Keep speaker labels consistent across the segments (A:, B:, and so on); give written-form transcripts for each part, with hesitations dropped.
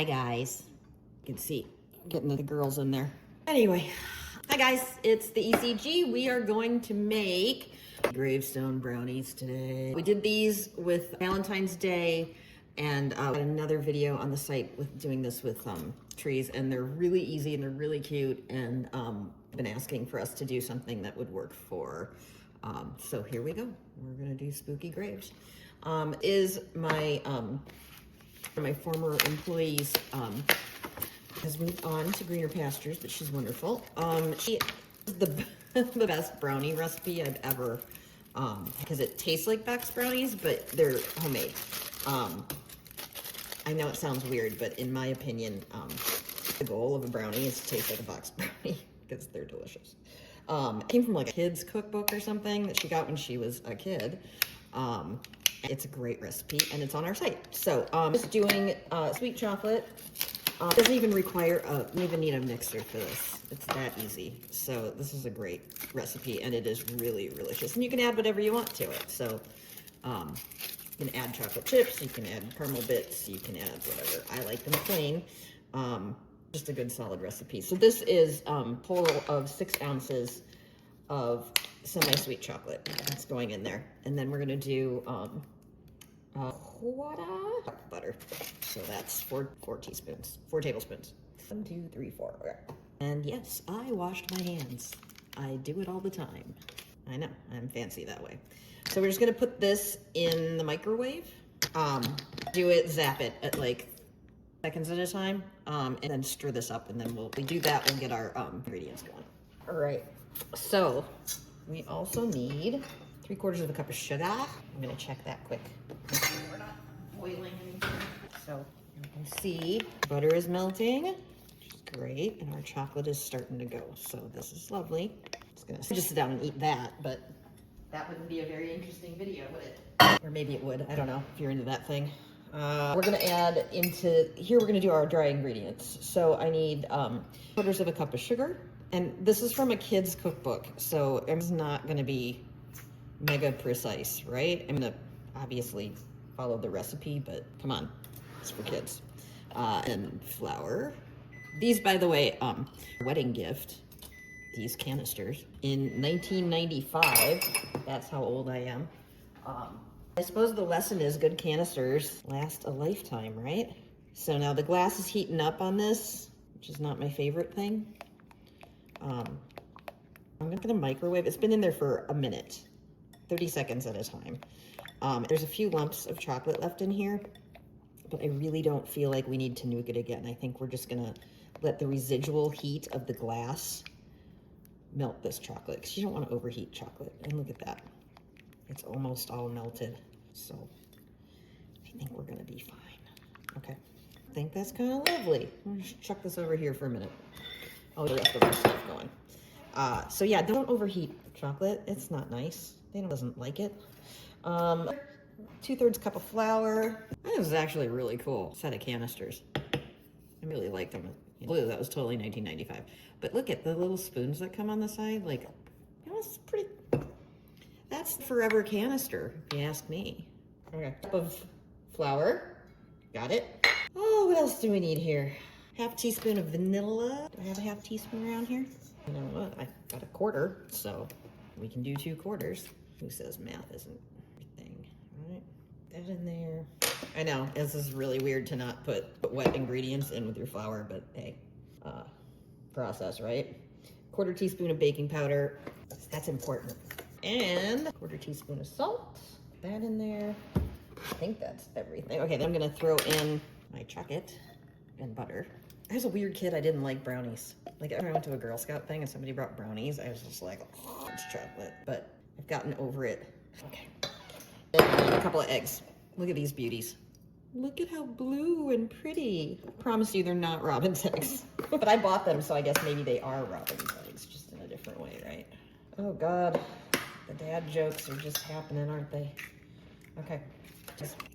A: Hi guys. You can see getting the girls in there. Anyway, hi guys, it's the ECG. We are going to make gravestone brownies today. We did these with Valentine's Day and another video on the site with doing this with trees, and they're really easy and they're really cute, and been asking for us to do something that would work for so here we go. We're gonna do spooky graves. Is my my former employees has moved on to greener pastures, but she's wonderful. She is the the best brownie recipe I've ever, because it tastes like box brownies, but they're homemade. I know it sounds weird, but in my opinion, the goal of a brownie is to taste like a box brownie because they're delicious. It came from like a kid's cookbook or something that she got when she was a kid. It's a great recipe and it's on our site. So just doing sweet chocolate. Doesn't even require, you even need a mixer for this. It's that easy. So this is a great recipe and it is really delicious. And you can add whatever you want to it. So you can add chocolate chips, you can add caramel bits, you can add whatever. I like them plain. Just a good solid recipe. So this is total of 6 ounces of semi-sweet chocolate that's going in there. And then we're gonna do butter. So that's 4 tablespoons. 1, 2, 3, 4. Okay. And yes, I washed my hands. I do it all the time. I know, I'm fancy that way. So we're just gonna put this in the microwave. Zap it at like seconds at a time, and then stir this up, and then we do that, we'll get our ingredients going. All right, so we also need 3/4 cup of sugar. I'm gonna check that quick. We're not boiling anything. So you can see butter is melting, which is great, and our chocolate is starting to go. So this is lovely. It's gonna just sit down and eat that, but that wouldn't be a very interesting video, would it? Or maybe it would, I don't know if you're into that thing. We're gonna add into, here we're gonna do our dry ingredients. So I need 1/4 cup of sugar, and this is from a kid's cookbook, so it's not gonna be mega precise, right? I'm gonna obviously follow the recipe, but come on, it's for kids. And flour. These, by the way, wedding gift, these canisters, in 1995, that's how old I am. I suppose the lesson is good canisters last a lifetime, right? So now the glass is heating up on this, which is not my favorite thing. I'm not gonna microwave. It's been in there for a minute, 30 seconds at a time. There's a few lumps of chocolate left in here, but I really don't feel like we need to nuke it again. I think we're just gonna let the residual heat of the glass melt this chocolate, because you don't want to overheat chocolate. And look at that. It's almost all melted. So I think we're gonna be fine. Okay, I think that's kind of lovely. I'm gonna just chuck this over here for a minute. Oh, the rest of our stuff going. So yeah, don't overheat chocolate. It's not nice. They doesn't like it. 2/3 cup of flour. This is actually a really cool set of canisters. I really like them. Blue, that was totally 1995. But look at the little spoons that come on the side. Like, you know, it's pretty. That's forever canister, if you ask me. Okay, cup of flour. Got it. Oh, what else do we need here? 1/2 teaspoon of vanilla. Do I have a 1/2 teaspoon around here? You know what? I got 1/4, so we can do 2/4. Who says math isn't a thing? All right, that in there. I know this is really weird to not put wet ingredients in with your flour, but hey, process, right? 1/4 teaspoon of baking powder. That's important. And 1/4 teaspoon of salt. That in there. I think that's everything. Okay, then I'm gonna throw in my chocolate and butter. I was a weird kid. I didn't like brownies. Like, I went to a Girl Scout thing and somebody brought brownies. I was just like, oh, it's chocolate. But I've gotten over it. Okay. And a couple of eggs. Look at these beauties. Look at how blue and pretty. I promise you they're not robin's eggs. But I bought them, so I guess maybe they are robin's eggs, just in a different way, right? Oh God, the dad jokes are just happening, aren't they? Okay,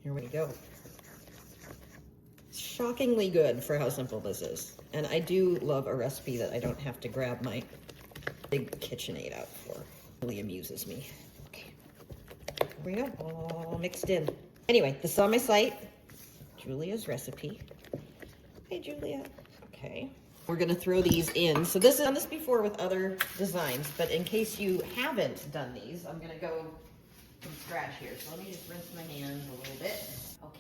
A: here we go. Shockingly good for how simple this is. And I do love a recipe that I don't have to grab my big KitchenAid out for. It really amuses me. Okay, here we go, all mixed in. Anyway, this is on my site, Julia's recipe. Hey, Julia. Okay. We're gonna throw these in. So this is done this before with other designs, but in case you haven't done these, I'm gonna go from scratch here. So let me just rinse my hands a little bit. Okay.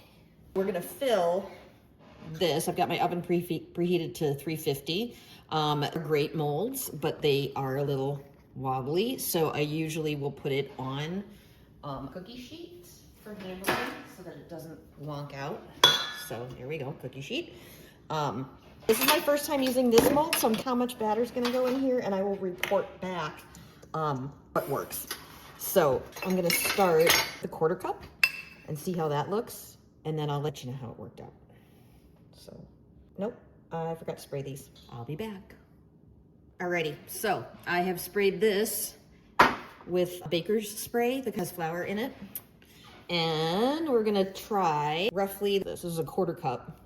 A: We're gonna fill this. I've got my oven preheated to 350. Great molds, but they are a little wobbly. So I usually will put it on cookie sheets for handling so that it doesn't wonk out. So here we go, cookie sheet. This is my first time using this mold, so how much batter is gonna go in here, and I will report back what works. So I'm gonna start the 1/4 cup and see how that looks, and then I'll let you know how it worked out. So, nope, I forgot to spray these. I'll be back. Alrighty, so I have sprayed this with baker's spray that has flour in it. And we're gonna try roughly, this is a 1/4 cup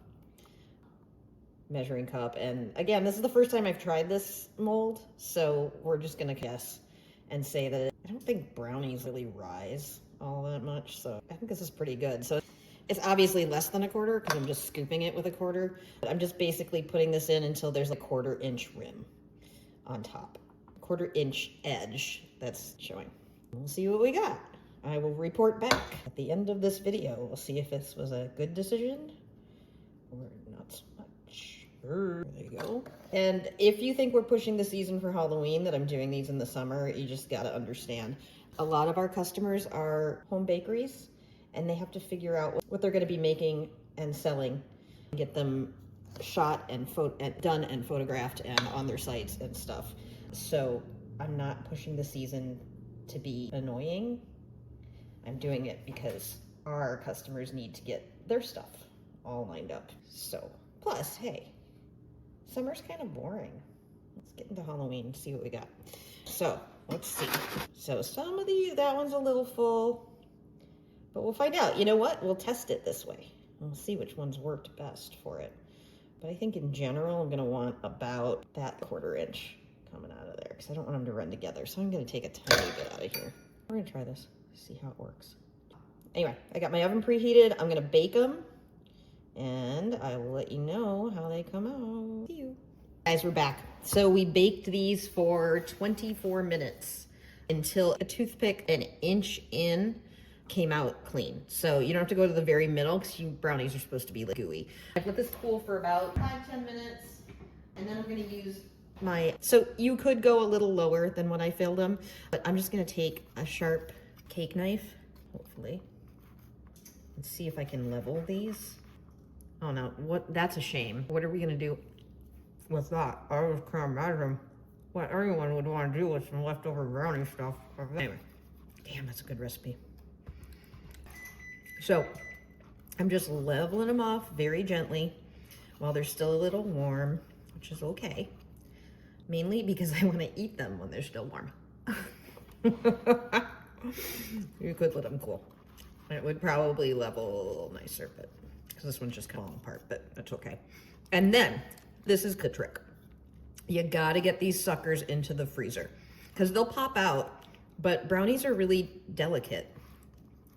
A: measuring cup. And again, this is the first time I've tried this mold, so we're just gonna guess and say that I don't think brownies really rise all that much, so I think this is pretty good. So it's obviously less than a 1/4 because I'm just scooping it with a 1/4. But I'm just basically putting this in until there's a 1/4 inch rim on top. 1/4 inch edge that's showing. We'll see what we got. I will report back at the end of this video. We'll see if this was a good decision or not so much. There you go. And if you think we're pushing the season for Halloween, that I'm doing these in the summer, you just gotta understand. A lot of our customers are home bakeries, and they have to figure out what they're gonna be making and selling, get them shot and done and photographed and on their sites and stuff. So I'm not pushing the season to be annoying. I'm doing it because our customers need to get their stuff all lined up. So, plus, hey, summer's kind of boring. Let's get into Halloween and see what we got. So, let's see. So some of these, that one's a little full, but we'll find out. You know what? We'll test it this way. We'll see which one's worked best for it. But I think in general, I'm gonna want about that 1/4 inch coming out of there because I don't want them to run together. So I'm gonna take a tiny bit out of here. We're gonna try this, see how it works. Anyway, I got my oven preheated. I'm gonna bake them and I will let you know how they come out. See you. Guys, we're back. So we baked these for 24 minutes until a toothpick an inch in came out clean. So you don't have to go to the very middle because brownies are supposed to be like gooey. I've let this cool for about 5-10 minutes and then I'm gonna use so you could go a little lower than what I filled them, but I'm just gonna take a sharp cake knife, hopefully, and see if I can level these. Oh no, that's a shame. What are we gonna do with that? I was kind of imagine what everyone would want to do with some leftover brownie stuff. Anyway, damn, that's a good recipe. So I'm just leveling them off very gently while they're still a little warm, which is okay. Mainly because I want to eat them when they're still warm. You could let them cool. It would probably level a little nicer, but because this one's just kind of falling apart, but that's okay. And then this is the trick. You gotta get these suckers into the freezer because they'll pop out, but brownies are really delicate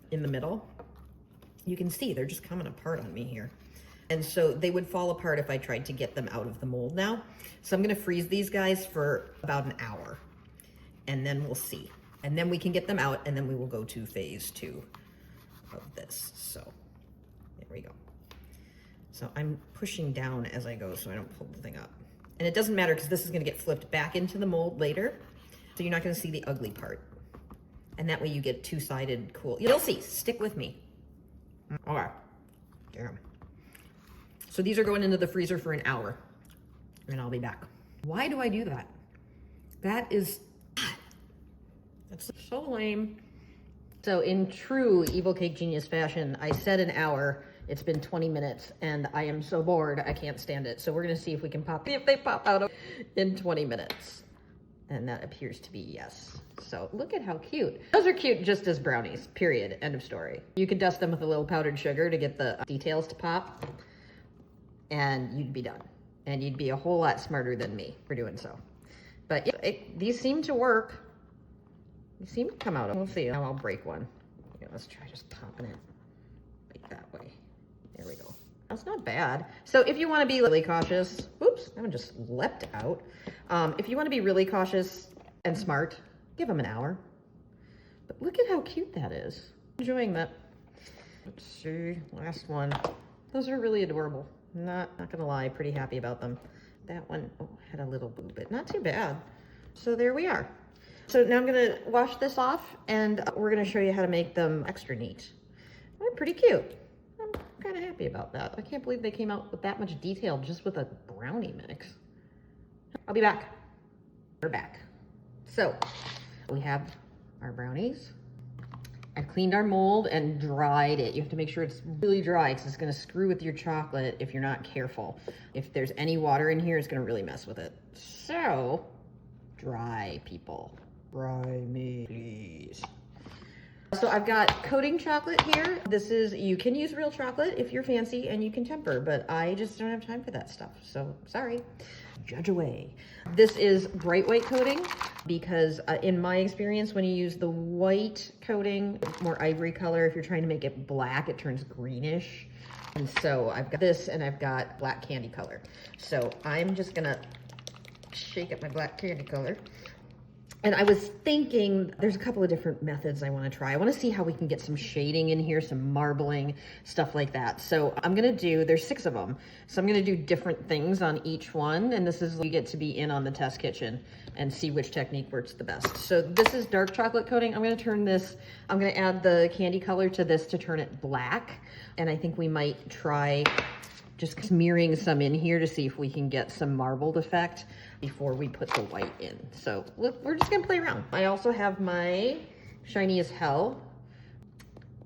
A: in the middle. You can see they're just coming apart on me here. And so they would fall apart if I tried to get them out of the mold now. So I'm gonna freeze these guys for about an hour and then we'll see. And then we can get them out and then we will go to phase 2 of this. So there we go. So I'm pushing down as I go so I don't pull the thing up. And it doesn't matter because this is gonna get flipped back into the mold later. So you're not gonna see the ugly part. And that way you get two-sided cool. You'll see, stick with me. All right, damn. So these are going into the freezer for an hour and I'll be back. Why do I do that? That's so lame. So in true Evil Cake Genius fashion, I said an hour, it's been 20 minutes and I am so bored, I can't stand it. So we're gonna see if we can if they pop out in 20 minutes. And that appears to be yes. So look at how cute. Those are cute just as brownies, period, end of story. You could dust them with a little powdered sugar to get the details to pop and you'd be done. And you'd be a whole lot smarter than me for doing so. But yeah, these seem to work. They seem to come out. We'll see. Now I'll break one. Yeah, let's try just popping it like that way. There we go. That's not bad. So if you want to be really cautious, oops, that one just leapt out. If you want to be really cautious and smart, give them an hour. But look at how cute that is. Enjoying that. Let's see, last one. Those are really adorable. Not gonna lie, pretty happy about them. That one, oh, had a little boo, but not too bad. So there we are. So now I'm gonna wash this off and we're gonna show you how to make them extra neat. They're pretty cute. I'm kind of happy about that. I can't believe they came out with that much detail just with a brownie mix. I'll be back. We're back. So we have our brownies. I've cleaned our mold and dried it. You have to make sure it's really dry because it's gonna screw with your chocolate if you're not careful. If there's any water in here, it's gonna really mess with it. So, dry, people. Dry me, please. So I've got coating chocolate here. This is, you can use real chocolate if you're fancy and you can temper, but I just don't have time for that stuff. So sorry, judge away. This is bright white coating because in my experience, when you use the white coating, more ivory color, if you're trying to make it black, it turns greenish. And so I've got this and I've got black candy color. So I'm just gonna shake up my black candy color. And I was thinking there's a couple of different methods I want to try. I want to see how we can get some shading in here, some marbling, stuff like that. So I'm going to do, there's 6 of them. So I'm going to do different things on each one. And this is, you get to be in on the test kitchen and see which technique works the best. So this is dark chocolate coating. I'm going to turn this, I'm going to add the candy color to this to turn it black. And I think we might try just smearing some in here to see if we can get some marbled effect before we put the white in. So look, we're just gonna play around. I also have my shiny as hell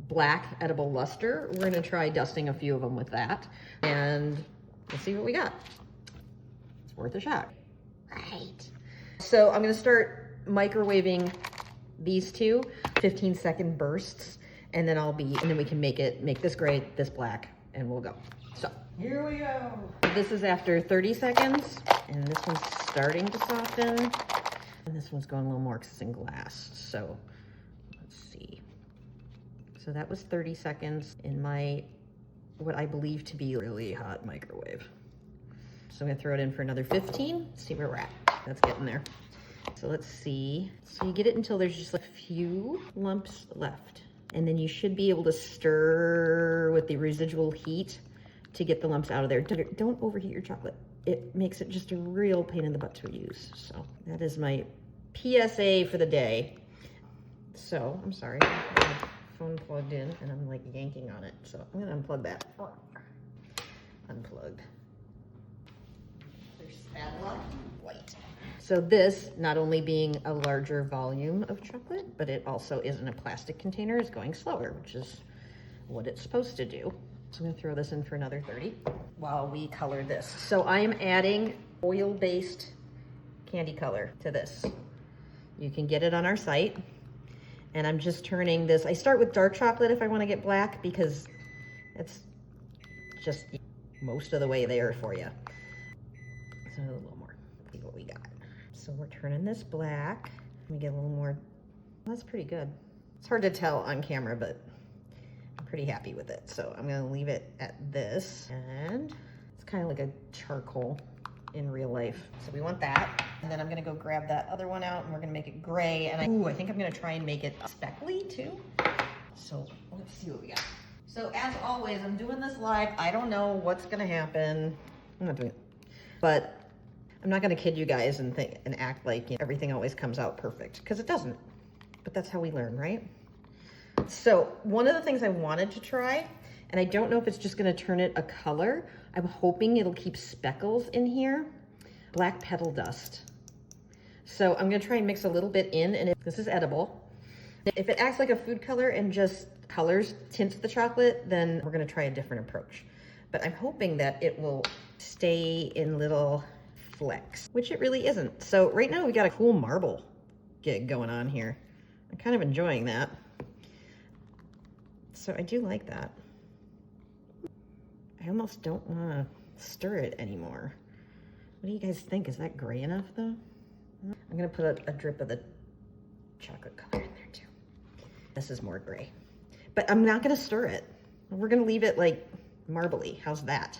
A: black edible luster. We're gonna try dusting a few of them with that and we'll see what we got. It's worth a shot. Right. So I'm gonna start microwaving these two 15-second bursts and then and then we can make this gray, this black, and we'll go. So here we go. This is after 30 seconds, and this one's starting to soften, and this one's going a little more because it's in glass. So let's see. So that was 30 seconds in my, what I believe to be really hot microwave. So I'm gonna throw it in for another 15, see where we're at. That's getting there. So let's see. So you get it until there's just a few lumps left, and then you should be able to stir with the residual heat to get the lumps out of there. Don't overheat your chocolate. It makes it just a real pain in the butt to use. So that is my PSA for the day. So I'm sorry, I have my phone plugged in and I'm like yanking on it. So I'm gonna unplug that. Unplugged. There's spatula, white. So this, not only being a larger volume of chocolate, but it also is in a plastic container, is going slower, which is what it's supposed to do. So I'm gonna throw this in for another 30 while we color this. So I am adding oil-based candy color to this. You can get it on our site. And I'm just turning this, I start with dark chocolate if I wanna get black because it's just most of the way there for you. So a little more, see what we got. So we're turning this black. Let me get a little more, that's pretty good. It's hard to tell on camera, but pretty happy with it. So I'm gonna leave it at this, and it's kind of like a charcoal in real life. So we want that. And then I'm gonna go grab that other one out and we're gonna make it gray. And I think I'm gonna try and make it speckly too. So let's see what we got. So as always, I'm doing this live. I don't know what's gonna happen. I'm not doing it, but I'm not gonna kid you guys and act like everything always comes out perfect, because it doesn't. But that's how we learn, right? So one of the things I wanted to try, and I don't know if it's just gonna turn it a color, I'm hoping it'll keep speckles in here, black petal dust. So I'm gonna try and mix a little bit in, and if this is edible. If it acts like a food color and just colors, tints the chocolate, then we're gonna try a different approach. But I'm hoping that it will stay in little flecks, which it really isn't. So right now we got a cool marble gig going on here. I'm kind of enjoying that. So I do like that. I almost don't want to stir it anymore. What do you guys think? Is that gray enough though? I'm gonna put a drip of the chocolate color in there too. This is more gray. But I'm not gonna stir it. We're gonna leave it like marbly. How's that?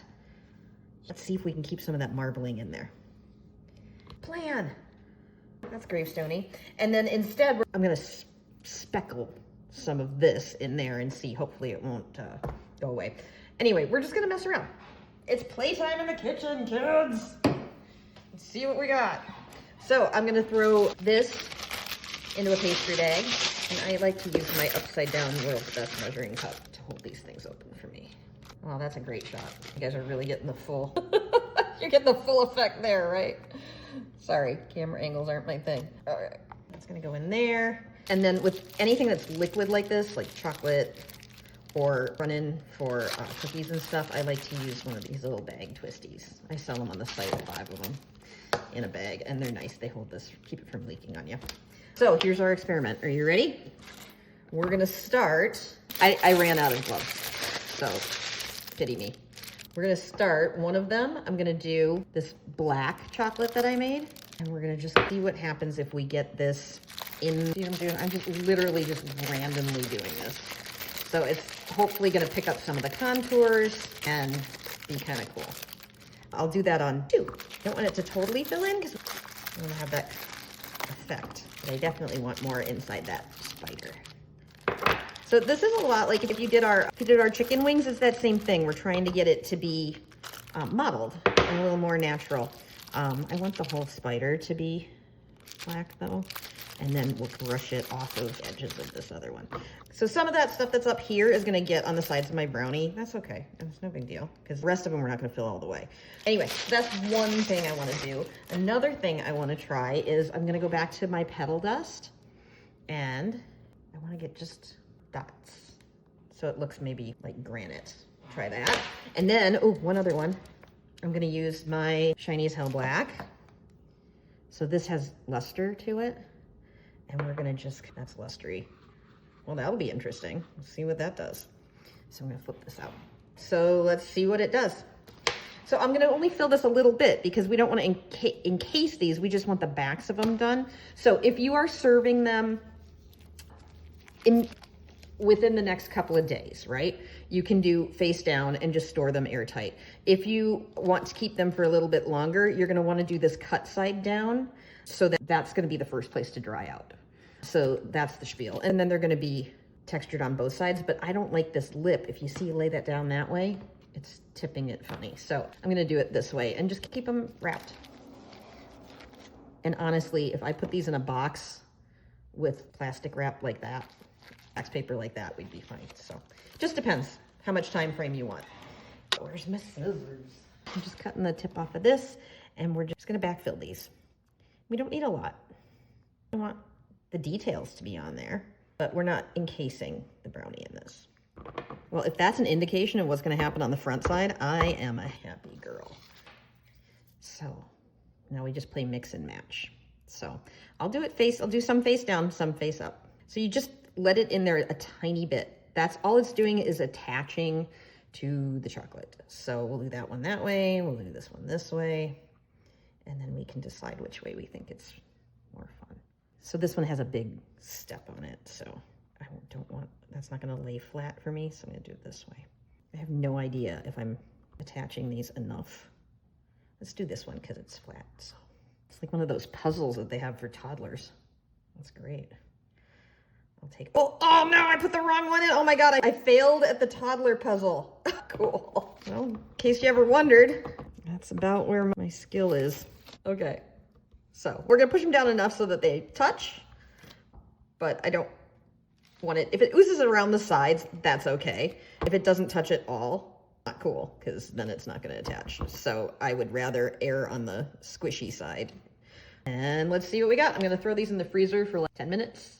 A: Let's see if we can keep some of that marbling in there. Plan. That's gravestone-y. And then instead, I'm gonna speckle some of this in there and see. Hopefully it won't go away. Anyway, we're just gonna mess around. It's playtime in the kitchen, kids. Let's see what we got. So I'm gonna throw this into a pastry bag. And I like to use my upside down world's best measuring cup to hold these things open for me. Wow, that's a great shot. You guys are really getting the full, you're getting the full effect there, right? Sorry, camera angles aren't my thing. All right, that's gonna go in there. And then with anything that's liquid like this, like chocolate or run-in for cookies and stuff, I like to use one of these little bag twisties. I sell them on the site, 5 of them in a bag, and they're nice. They hold this, keep it from leaking on you. So here's our experiment. Are you ready? We're gonna start. I ran out of gloves, so pity me. We're gonna start one of them. I'm gonna do this black chocolate that I made, and we're gonna just see what happens if we get this in. See what I'm doing? I'm just literally just randomly doing this. So it's hopefully gonna pick up some of the contours and be kind of cool. I'll do that on 2. Don't want it to totally fill in because I wanna have that effect, but I definitely want more inside that spider. So this is a lot like if you did our chicken wings, it's that same thing. We're trying to get it to be modeled and a little more natural. I want the whole spider to be black though, and then we'll brush it off those edges of this other one. So some of that stuff that's up here is gonna get on the sides of my brownie. That's okay, it's no big deal, because the rest of them we're not gonna fill all the way. Anyway, that's one thing I wanna do. Another thing I wanna try is I'm gonna go back to my petal dust, and I wanna get just dots. So it looks maybe like granite. Try that. And then, oh, one other one. I'm gonna use my Shiny as Hell Black. So this has luster to it. And we're gonna just, that's lustery. Well, that'll be interesting. Let's see what that does. So I'm gonna flip this out. So let's see what it does. So I'm gonna only fill this a little bit because we don't wanna encase these. We just want the backs of them done. So if you are serving them within the next couple of days, right? You can do face down and just store them airtight. If you want to keep them for a little bit longer, you're gonna wanna do this cut side down so that that's gonna be the first place to dry out. So that's the spiel. And then they're gonna be textured on both sides, but I don't like this lip. If you see, lay that down that way, it's tipping it funny. So I'm gonna do it this way and just keep them wrapped. And honestly, if I put these in a box with plastic wrap like that, wax paper like that, we'd be fine. So just depends how much time frame you want. Where's my scissors? I'm just cutting the tip off of this, and we're just gonna backfill these. We don't need a lot. I want the details to be on there, but we're not encasing the brownie in this. Well, if that's an indication of what's gonna happen on the front side, I am a happy girl. So now we just play mix and match. So I'll do some face down, some face up. So you just let it in there a tiny bit. That's all it's doing, is attaching to the chocolate. So we'll do that one that way, we'll do this one this way, and then we can decide which way we think it's more fun. So this one has a big step on it, so I don't want, that's not gonna lay flat for me, so I'm gonna do it this way. I have no idea if I'm attaching these enough. Let's do this one because it's flat. So it's like one of those puzzles that they have for toddlers. That's great. I'll take, oh no, I put the wrong one in. Oh my God, I failed at the toddler puzzle. Cool. Well, in case you ever wondered, that's about where my skill is. Okay, so we're gonna push them down enough so that they touch, but I don't want it, if it oozes around the sides, that's okay. If it doesn't touch at all, not cool, because then it's not gonna attach. So I would rather err on the squishy side. And let's see what we got. I'm gonna throw these in the freezer for like 10 minutes.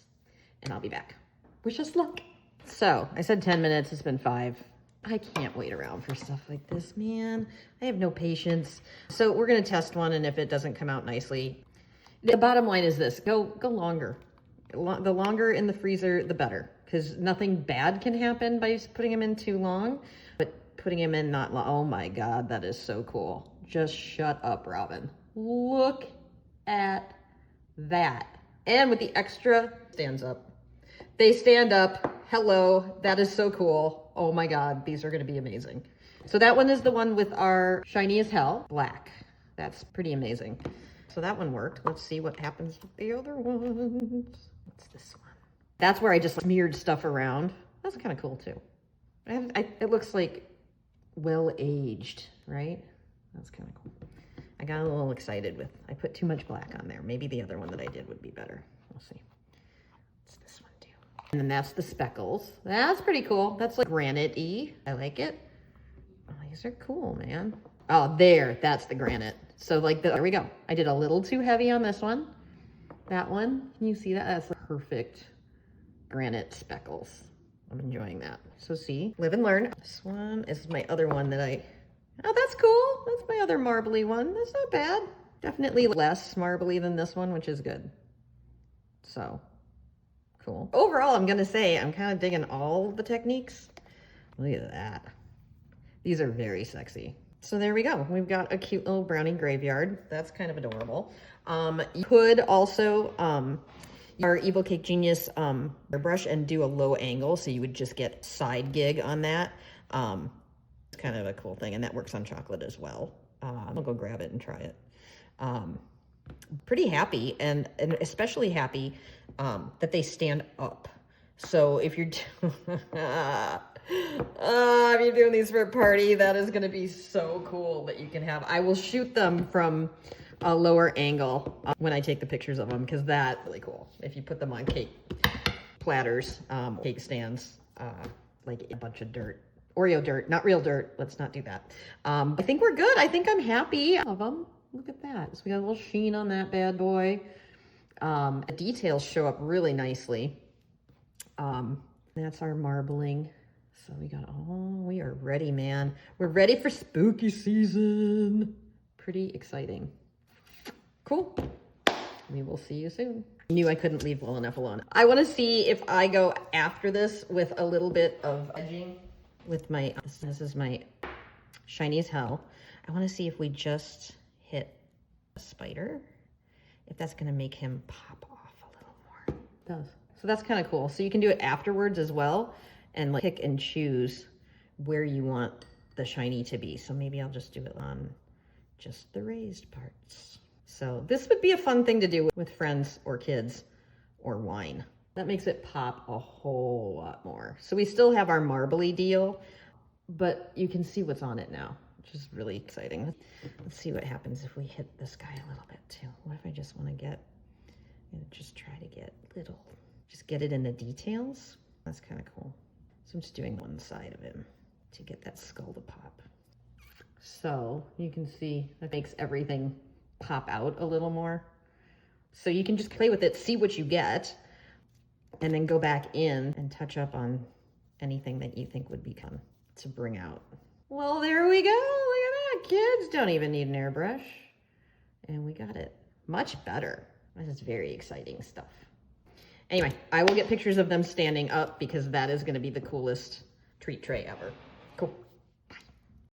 A: And I'll be back. Wish us luck. So I said 10 minutes, it's been 5. I can't wait around for stuff like this, man. I have no patience. So we're gonna test one, and if it doesn't come out nicely, the bottom line is this, go longer. The longer in the freezer, the better, because nothing bad can happen by putting them in too long, but putting them in not long, oh my God, that is so cool. Just shut up, Robin. Look at that. And with the extra, stands up. They stand up. Hello, that is so cool. Oh my God, these are gonna be amazing. So that one is the one with our shiny as hell black. That's pretty amazing. So that one worked. Let's see what happens with the other ones. What's this one? That's where I just smeared stuff around. That's kind of cool too. It looks like well aged, right? That's kind of cool. I got a little excited with, I put too much black on there. Maybe the other one that I did would be better. We'll see. What's this one too? And then that's the speckles. That's pretty cool. That's like granite-y. I like it. Oh, these are cool, man. Oh, there, that's the granite. So like, there we go. I did a little too heavy on this one. That one, can you see that? That's perfect granite speckles. I'm enjoying that. So see, live and learn. This one is my other one that oh, that's cool. That's my other marbly one. That's not bad. Definitely less marbly than this one, which is good. So, cool. Overall, I'm gonna say I'm kind of digging all the techniques. Look at that. These are very sexy. So there we go. We've got a cute little brownie graveyard. That's kind of adorable. You could also, our Evil Cake Genius brush and do a low angle, so you would just get side gig on that. It's kind of a cool thing, and that works on chocolate as well. I'll go grab it and try it. Pretty happy, and especially happy that they stand up. So if you're if you're doing these for a party, that is going to be so cool that you can have. I will shoot them from a lower angle when I take the pictures of them, because that's really cool. If you put them on cake platters, cake stands, like a bunch of dirt. Oreo dirt, not real dirt. Let's not do that. I think we're good. I think I'm happy of them. Look at that. So we got a little sheen on that bad boy. The details show up really nicely. That's our marbling. So we are ready, man. We're ready for spooky season. Pretty exciting. Cool. We will see you soon. I knew I couldn't leave well enough alone. I want to see if I go after this with a little bit of edging with my, this is my shiny as hell. I want to see if we just hit a spider, if that's going to make him pop off a little more. It does. So that's kind of cool. So you can do it afterwards as well, and like pick and choose where you want the shiny to be. So maybe I'll just do it on just the raised parts. So this would be a fun thing to do with friends or kids or wine. That makes it pop a whole lot more. So we still have our marbly deal, but you can see what's on it now, which is really exciting. Let's see what happens if we hit this guy a little bit too. What if I just want to get, just try to get little, just get it in the details. That's kind of cool. So I'm just doing one side of him to get that skull to pop. So you can see that makes everything pop out a little more. So you can just play with it, see what you get, and then go back in and touch up on anything that you think would be fun to bring out. Well, there we go. Look at that. Kids don't even need an airbrush. And we got it. Much better. This is very exciting stuff. Anyway, I will get pictures of them standing up because that is going to be the coolest treat tray ever. Cool.